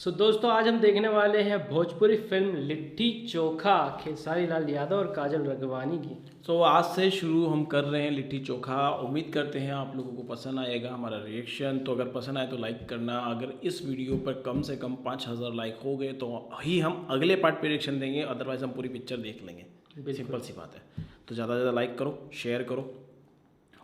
दोस्तों आज हम देखने वाले हैं भोजपुरी फिल्म लिट्टी चोखा खेसारी लाल यादव और काजल राघवानी की। आज से शुरू हम कर रहे हैं लिट्टी चोखा। उम्मीद करते हैं आप लोगों को पसंद आएगा हमारा रिएक्शन। तो अगर पसंद आए तो लाइक करना। अगर इस वीडियो पर कम से कम 5000 लाइक हो गए तो ही हम अगले पार्ट पे रिएक्शन देंगे, अदरवाइज़ हम पूरी पिक्चर देख लेंगे। सिंपल सी बात है। तो ज़्यादा से ज़्यादा लाइक करो, शेयर करो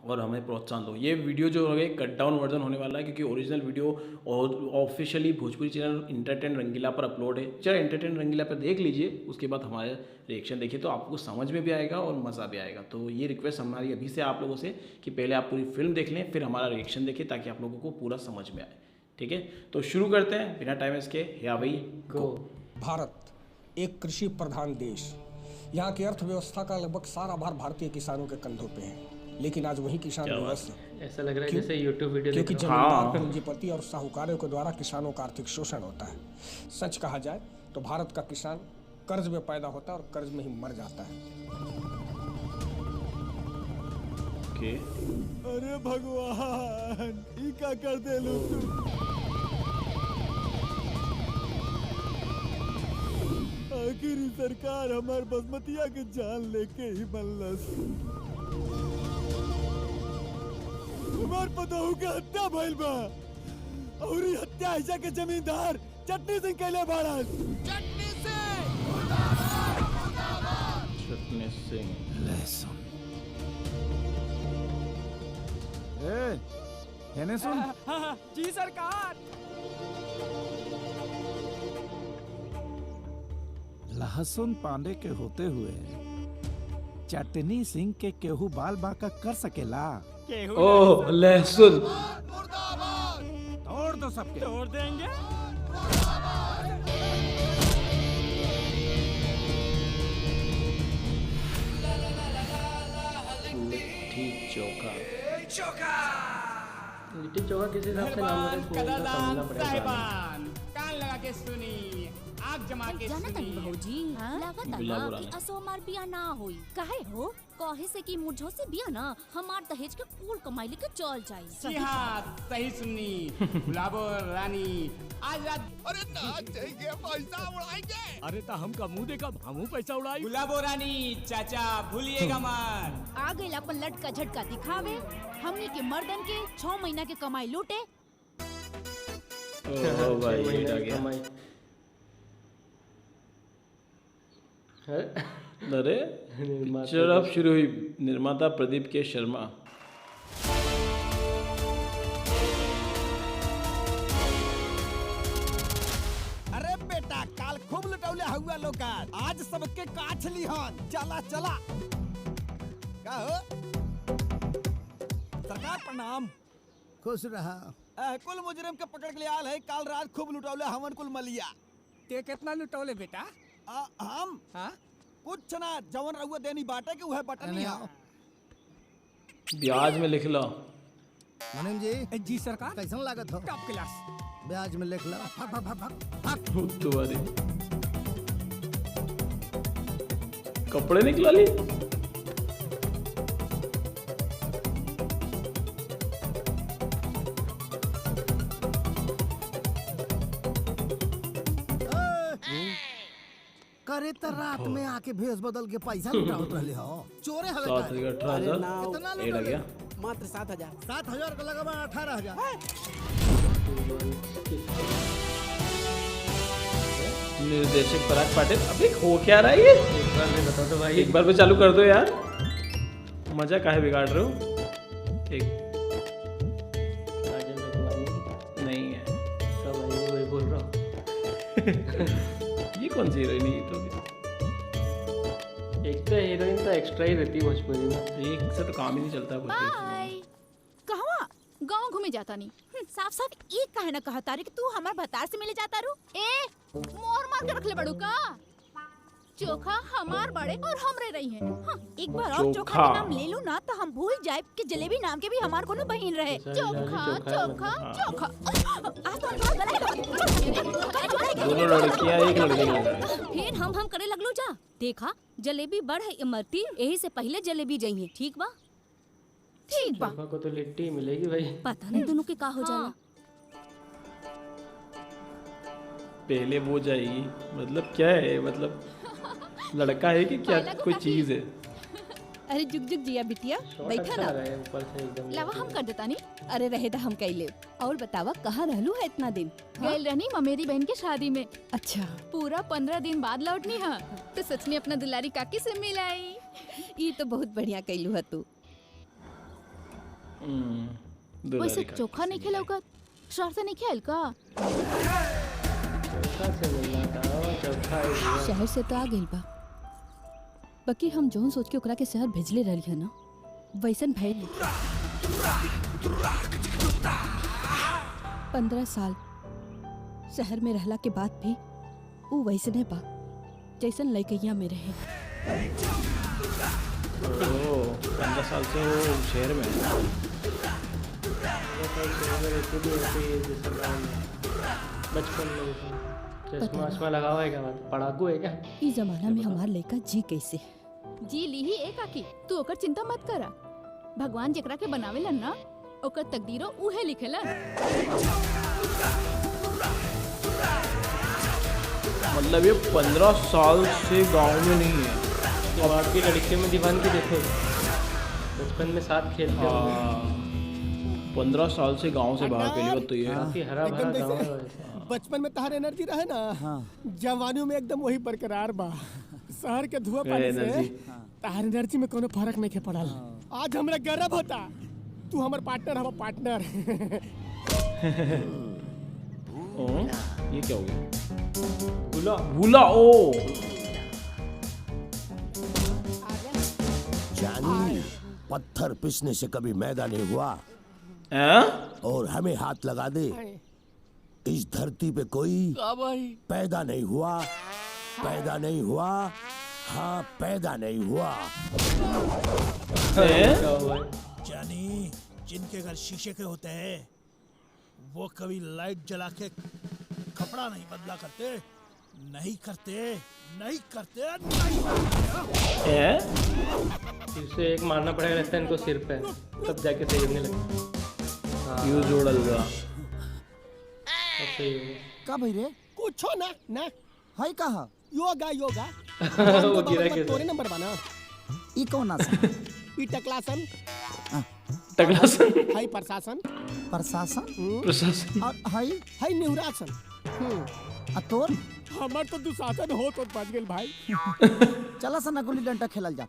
और हमें प्रोत्साहन दो। ये वीडियो जो है कट डाउन वर्जन होने वाला है, क्योंकि ओरिजिनल वीडियो और ऑफिशियली भोजपुरी चैनल इंटरटेन रंगीला पर अपलोड है। चलो इंटरटेन रंगीला पर देख लीजिए, उसके बाद हमारे रिएक्शन देखिए तो आपको समझ में भी आएगा और मज़ा भी आएगा। तो ये रिक्वेस्ट हमारी अभी से आप लोगों से कि पहले आप पूरी फिल्म देख लें, फिर हमारा रिएक्शन देखिए, ताकि आप लोगों को पूरा समझ में आए। ठीक है, तो शुरू करते हैं बिना टाइम इसके। या भाई गो। भारत एक कृषि प्रधान देश, यहाँ की अर्थव्यवस्था का लगभग सारा भार भारतीय किसानों के कंधों पे है। लेकिन आज वही किसान विवश है। ऐसा लग रहा है जैसे यूट्यूब वीडियो क्योंकि जमींदार, पूंजीपति और साहूकारों के द्वारा किसानों का आर्थिक शोषण होता है। सच कहा जाए तो भारत का किसान कर्ज में पैदा होता है और कर्ज में ही मर जाता है। अरे भगवान, ई का कर दे लो तू। आखिर सरकार हमार बासमतिया के जान लेके ही मल्लस। हमार पतोहू के हत्या भइल बा और ई हत्या ऐसा के जमींदार चटनी सिंह कैले बाड़न। चटनी सिंह लहसुन हेने सुन। जी सरकार। लहसुन पांडे के होते हुए चटनी सिंह के केहू बाल बांका कर सकेला? ओह लहसुन तोड़ दो सबके। तोड़ देंगे। लिट्टी चोखा। लिट्टी चोखा किस हिसाब से नाम रखा है इसको समझना पड़ेगा। साहिबान कान लगा के सुनी, आग जमा के जानत सुनी। नहीं भौजी, लागत बिल्ला ना बुरा कि नहीं। असो हमार बिया ना होई। काहे हो? कहे से कि मुझो से बिया ना हमार दहेज के कुल कमाई लेके चल जाई। जी हाँ, सही सुनी। गुलाबो रानी आज रात। अरे नाच जाएंगे, पैसा उड़ाएंगे। अरे ता हमका मुंह देखा, हमू पैसा उड़ाई। गुलाबो रानी चाचा भूलिएगा मत। आ गइल अपन लटका झटका दिखावे, हमनी के मर्दन के 6 महीना के कमाई लूटे। ओ भाई ये आ गया। कमाई है। अरे पिक्चर अब शुरू हुई। निर्माता प्रदीप के शर्मा। अरे बेटा, काल खूब लुटौले हुआ लोग, आज सबके काछ लिहन। चला चला। का हो? सरकार प्रणाम। खुश रहा। कुल मुजरिम के पकड़ के लिए आल है। काल रात खूब लुटौले हमन कुल मलिया। ते कितना लुटौले बेटा? हम हाँ? कुछ ना, जवन रहुआ देनी बाटे के वह बटन है। ब्याज में लिख लो। मुनीम जी, जी सरकार। कैसन लागत हो? Top class. ब्याज में लिख लो। भाग भाग भाग भाग। तुम्हारी कपड़े निकला ली। करे तो रात में आके भेस बदल के पैसा लुटावत रहले हो। चोरे हवे का? 7,000 कितना 18,000 एड आ गया। मात्र 7,000। 7,000 का लगा 18,000। निर्देशक पराग पाटिल। अबे हो क्या रहा है ये? एक बार भी बताओ तो भाई। एक बार पे चालू कर दो यार, मजा काहे बिगाड़ रहे हो? एक काजल राघवानी नहीं है। का भाई वही बोल रहा हूँ। ये कौन सी हीरोइन है? तो एक तो हीरोइन तो एक्स्ट्रा ही रहती है भोजपुरी में। एक से तो काम ही नहीं चलता भोजपुरी फिल्म में। बाय। कहवा गांव घूमे जाता नहीं। साफ साफ एक काहे ना कहता रे कि तू हमार भतार से मिले जाता रू। ए मोर मार के रख ले बड़ू का। चोखा हमार बड़े और हमरे रही हैं। हाँ, एक बार और चोखा के नाम ले लूं ना तो हम भूल जाए कि जलेबी नाम के भी हमार कोनो बहन रहे। चोखा चोखा चोखा। आज तो दोनों लड़कियां एक लड़के की लग रही है। फिर हम करे लगलो जा। देखा जलेबी बढ़ है इमरती, यही से पहले जलेबी जाइए। ठीक बा? ठीक बा। को तो लिट्टी मिलेगी भाई। पता नहीं दोनों के का हो जाला। पहले वो जाएगी, मतलब क्या है, मतलब लड़का है कि क्या, कोई चीज है? अरे जुग जुग जिया बिटिया, बैठा अच्छा ना। लग रहा है ऊपर से एकदम। लावा हम कर देता नहीं। अरे रहे दा हम कैले। और बतावा कहाँ रहलू है इतना दिन? गैल रहनी ममेरी बहन के शादी में, अच्छा, पूरा 15 दिन बाद लौटनी है, तो सच में अपना दुलारी काकी से मिलाई। ये तो बहुत बढ़िया कैलू है तू। वैसे चोखा नहीं खेला का, शहर से नहीं खेल का? चोखा से मिलना था, चोखा ही दिया। शहर से तो आ गइल बा, बाकी हम जोन सोच के ओकरा के शहर भेजले रही है ना, वैसन भइल। 15 साल शहर में रहला के बाद भी ऊ वैसने बा जैसन लइकैया में रहे। 15 साल से वो शहर में है। बचपन में चश्मा वश्मा लगा हुआ है क्या, पढ़ाकू है क्या? ई जमाना में हमार लइका जी कैसे? जी ली ही एक आकी, तू ओकर चिंता मत करा। भगवान जेकरा के बनावेलन ना, ओकर तकदीरो उहे लिखेलन। मतलब ये 15 साल से गांव में नहीं है। अब आपकी लड़कियों में दीवान की देखो, बचपन में साथ खेलते हो। 15 साल से गांव से बाहर पहली बात तो ये है। काफी हरा भरा एकदम गाँव जैसे है वैसे। बचपन में तहार एनर्जी रहे ना, जवानी में एकदम वही बरकरार बा। शहर के धुआं पानी से एनर्जी। तहार एनर्जी में कोनो फर्क नहीं के पड़ल। आज हमरा गर्व होता, तू हमर पार्टनर, हम पार्टनर। ये क्या हो गया? गुला भूला ओ। जानी, पत्थर पिसने से कभी मैदा नहीं हुआ, और हमें हाथ लगा दे, इस धरती पे कोई पैदा नहीं हुआ, पैदा नहीं हुआ, हाँ पैदा नहीं हुआ। जानी, जिनके घर शीशे के होते हैं वो कभी लाइट जला के कपड़ा नहीं बदला करते, नहीं करते, नहीं करते, नहीं करते। फिर से एक मारना पड़ेगा लगता है इनको सिर पे, तब जाके सही होने लगे। यूज जोड़ा लगा। अब सही होगा। का भाई रे? कुछो ना ना, हाय कहा योगा योगा। वो गिरा के तोरे नंबर बना। ई कौन आसन? ई टकलासन, टकलासन, हाय प्रशासन, प्रशासन, प्रशासन, और हाई हाय निहुरासन। तोर हमर तो दुशासन हो तो बच गेल भाई। चला सा ना गुल्ली डंडा खेलल जा।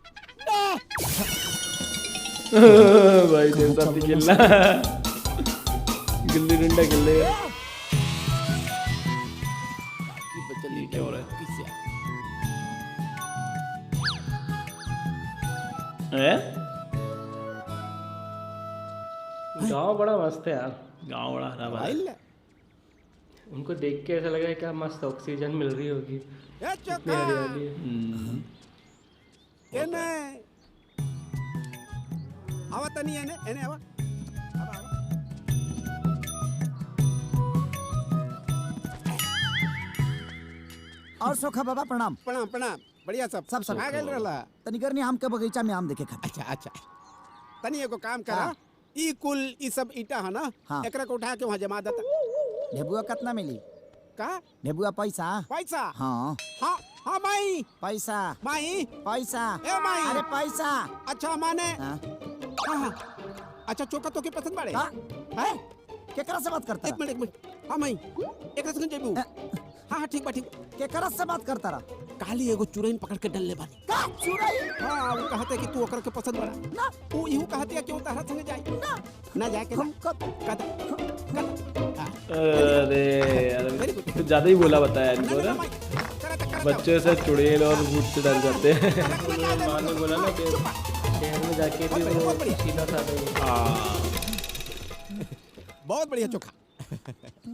भाई देवता भी खेलना, गिल्ली डंडा खेल ले। ये क्या हो रहा है? गाँव बड़ा मस्त है यार। गाँव बड़ा हरा भरा है। उनको देख के ऐसा लग रहा है क्या मस्त ऑक्सीजन मिल रही होगी, इतनी हरियाली है। आवा तनी एने आवा। और सोखा बाबा प्रणाम। प्रणाम प्रणाम, बढ़िया सब सब आ गइल रहला। तनी करनी आम के बगीचा में आम देखे खातिर। अच्छा अच्छा, तनी एगो काम करा, ई कुल ई सब ईटा है ना, हाँ। एकरा को उठा के वहाँ जमा देता। ढेबुआ कितना मिली? का ढेबुआ पैसा? पैसा? हाँ हाँ हाँ माई, पैसा, माई पैसा, ए माई, अरे पैसा। अच्छा माने हाँ? हाँ, अच्छा चोका तो के पसंद बाड़े का? है? केकरा से बात करता? एक मिनट, हाँ माई, एक सेकंड जेबू। हाँ हाँ ठीक बा, ठीक। केकरा से बात करता रहा? काली एगो चुरैन पकड़ के डलले बानी। का चुराई? हाँ, वो कहते कि तू ओकरा के पसंद बड़ा ना, वो इहू कहते है कि वो तारा संगे जाए ना, ना जाए के हम कब अरे यार, कुछ ज्यादा ही बोला बताया इनको ना। बच्चे से चुड़ैल और भूत से डर जाते हैं। माँ ने बोला ना कि शहर में जाके भी वो सीधा साधा ही है। बहुत बढ़िया चोखा।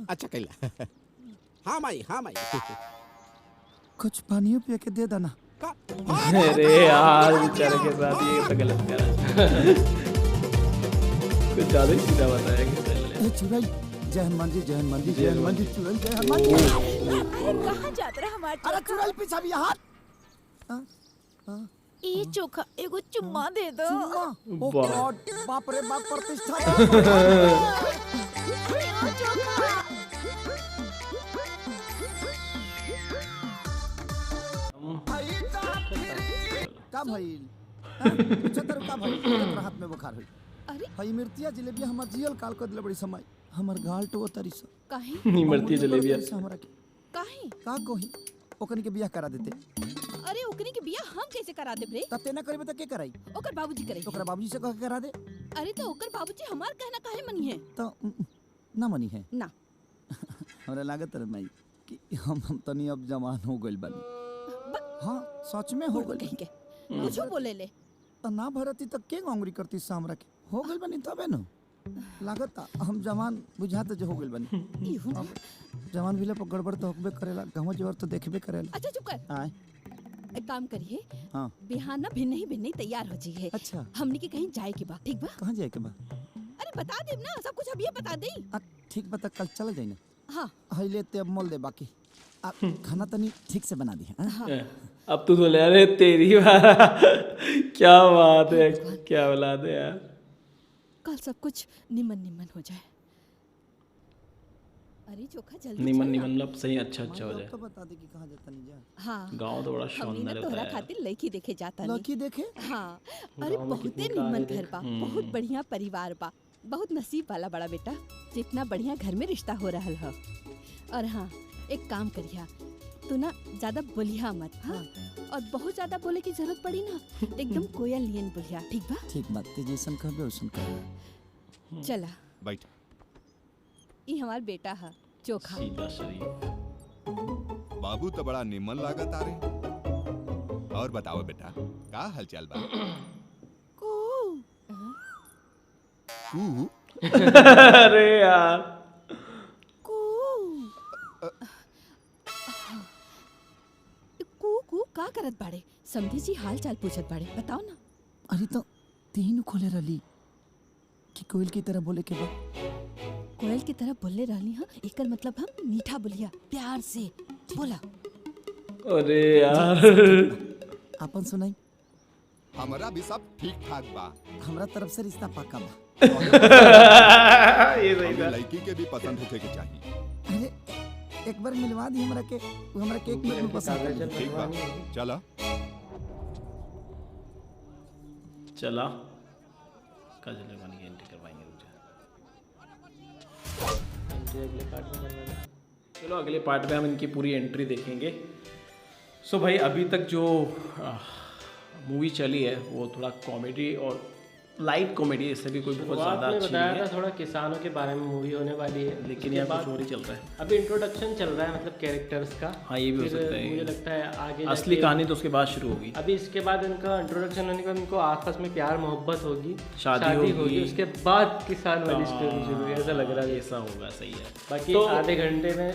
अच्छा कैला। हाँ माई, हाँ माई। कुछ पानी पिया के दे देना। अरे यार, बेचारे के साथ ये तो गलत करा। कुछ ज्यादा ही सीधा बताया कि चुराई, जय हनुमान जी, जय हनुमान जी, जय हनुमान जी, चुराई, जय हनुमान जी। कहाँ जात रहा हमार अरे चुराई पीछा भी हाथ। ई चोखा एगो चुम्मा दे दो। ओ गॉड, बाप रे बाप, प्रतिष्ठा। का भइल चतर का भइल तोरा हाथ में बुखार होई अरे हई मिर्तिया जलेबिया हमर जियल काल कर दिले बड़ी समय हमर गाल टो तरी स काहे नी मरती जलेबिया हमरा के काहे का कही ओकनी के बियाह करा देते अरे ओकनी के बियाह हम कैसे करा देब रे? तते ना करबे त के कराई ओकर बाबूजी करे। ओकरा बाबूजी से कह के करा दे। अरे तो ओकर बाबूजी हमार कहना काहे मनी है? तो ना मनी है ना हमरा लागत रहे माई कि हम तनी अब जवान हो गइल बानी। हां सच में हो गइल कहीं के कुछो बोले ले त ना भरती त के अंगुरी करती सा हमरा के हो गइल बानी तबे न लागत हम जवान बुझात जो हो गइल बानी। अब जवान विले पर गड़बड़ तो होबे करेला गांव जोर तो देखबे करेला। अच्छा चुप कर आए एक काम करिए हां बिहान ना भिन्न ही तैयार हो जाइए। अच्छा हमनी के कहीं जाए के बा ठीक बा? कहां जाए के बा? अरे बता देब ना सब कुछ अभी बता दे। ठीक बता कल चल जाई ना। हां हइले ते अब मोल दे बाकी खाना तनी ठीक से बना दी है। हाँ। अब तू तो ले रहे तेरी बात क्या बात है क्या औलाद है यार। कल सब कुछ निमन हो जाए। अरे चोखा जल्दी निमन मतलब सही अच्छा हो जाए। तो बता दे कि कहां जाता नहीं जा। हां गांव तो बड़ा शानदार होता है। खातिर लड़की देखे जाता नहीं। लड़की देखे? हां अरे बहुते निमन घर बा बहुत बढ़िया परिवार बा बहुत नसीब वाला बड़ा बेटा जितना बढ़िया घर में रिश्ता हो रहा है। और हाँ एक काम करिया तू ना ज्यादा बोलिया मत। हाँ और बहुत ज्यादा बोले की जरूरत पड़ी ना एकदम कोयल नियन बोलिया ठीक बा? ठीक बात ते जैसन कहबे वैसन कहबे। चला बैठ। ई हमार बेटा है चोखा। सीधा शरीफ बाबू तो बड़ा निमन लागत आ रे। और बताओ बेटा का हालचाल बा? अरे यार कू का करत बाड़े? समधी जी हाल चाल पूछत बाड़े बताओ ना। अरे तो तीन खोले रली कि कोयल की तरह बोले के बा। कोयल की तरह बोले रहनी है एकर मतलब हम मीठा बोलिया प्यार से बोला। अरे यार अपन सुनाई। हमारा भी सब ठीक ठाक बा। हमरा तरफ से रिश्ता पक्का बा। ये सही था। लड़की के भी पसंद होके के चाहिए। अरे एक बार मिलवा दी हमरा के एक मिनट में पसंद कर। ठीक बा चला चला काजल रगवानी की एंट्री करवाएंगे रुक जा। अगले पार्ट में करवाना। चलो अगले पार्ट में हम इनकी पूरी एंट्री देखेंगे। सो भाई अभी तक जो मूवी चली है वो थोड़ा कॉमेडी और लाइट कॉमेडी इससे भी कोई बहुत ज़्यादा अच्छी बताया नहीं है। था थोड़ा किसानों के बारे में मूवी होने वाली है लेकिन यहाँ कुछ और ही चल रहा है। अभी इंट्रोडक्शन चल रहा है मतलब कैरेक्टर्स का। हाँ ये भी हो सकता है। मुझे लगता है आगे असली कहानी तो उसके बाद शुरू होगी। अभी इसके बाद इनका इंट्रोडक्शन होने के बाद इनको आपस में प्यार मोहब्बत होगी शादी होगी उसके बाद किसान वाली स्टोरी शुरू होगी ऐसा लग रहा है। ऐसा होगा सही है। बाकी तो आधे घंटे में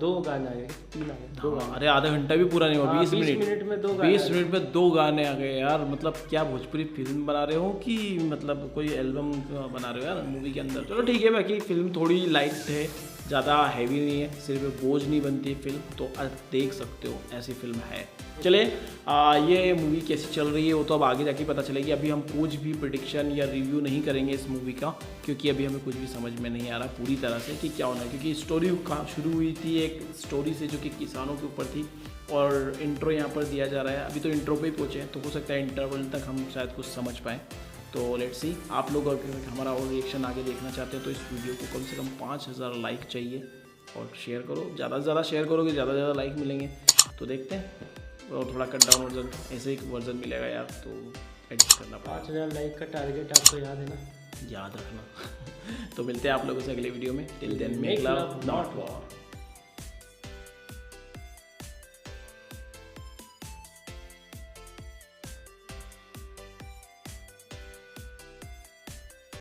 2 गाने आ गए 3 आ गए 2 गाने। अरे आधा घंटा भी पूरा नहीं हुआ 20 मिनट में 2 गाने 20 मिनट में 2 गाने आ गए यार। मतलब क्या भोजपुरी फिल्म बना रहे हो कि मतलब कोई एल्बम बना रहे हो यार मूवी के अंदर। चलो ठीक है बाकी फिल्म थोड़ी लाइट है ज़्यादा हैवी नहीं है सिर्फ बोझ नहीं बनती फिल्म तो आप देख सकते हो ऐसी फिल्म है। चले ये मूवी कैसी चल रही है वो तो अब आगे जाके पता चलेगी। अभी हम कुछ भी प्रेडिक्शन या रिव्यू नहीं करेंगे इस मूवी का क्योंकि अभी हमें कुछ भी समझ में नहीं आ रहा पूरी तरह से कि क्या होना है। क्योंकि स्टोरी कहाँ शुरू हुई थी एक स्टोरी से जो कि किसानों के ऊपर थी और इंट्रो यहाँ पर दिया जा रहा है। अभी तो इंट्रो पे ही पहुँचे हैं तो हो सकता है इंटरवल तक हम शायद कुछ समझ पाएँ। तो लेट्स सी आप लोग अगर हमारा और रिएक्शन आगे देखना चाहते हो तो इस वीडियो को कम से कम 5000 लाइक चाहिए और शेयर करो। ज़्यादा से ज़्यादा शेयर करोगे ज़्यादा से ज़्यादा लाइक मिलेंगे। तो देखते हैं और थोड़ा कट डाउन वर्जन ऐसे एक वर्जन मिलेगा यार तो एडिट करना पड़ेगा। 5000 लाइक का टारगेट आपको याद है ना? याद रखना। तो मिलते हैं आप लोगों से अगले वीडियो में। Till then make love not war.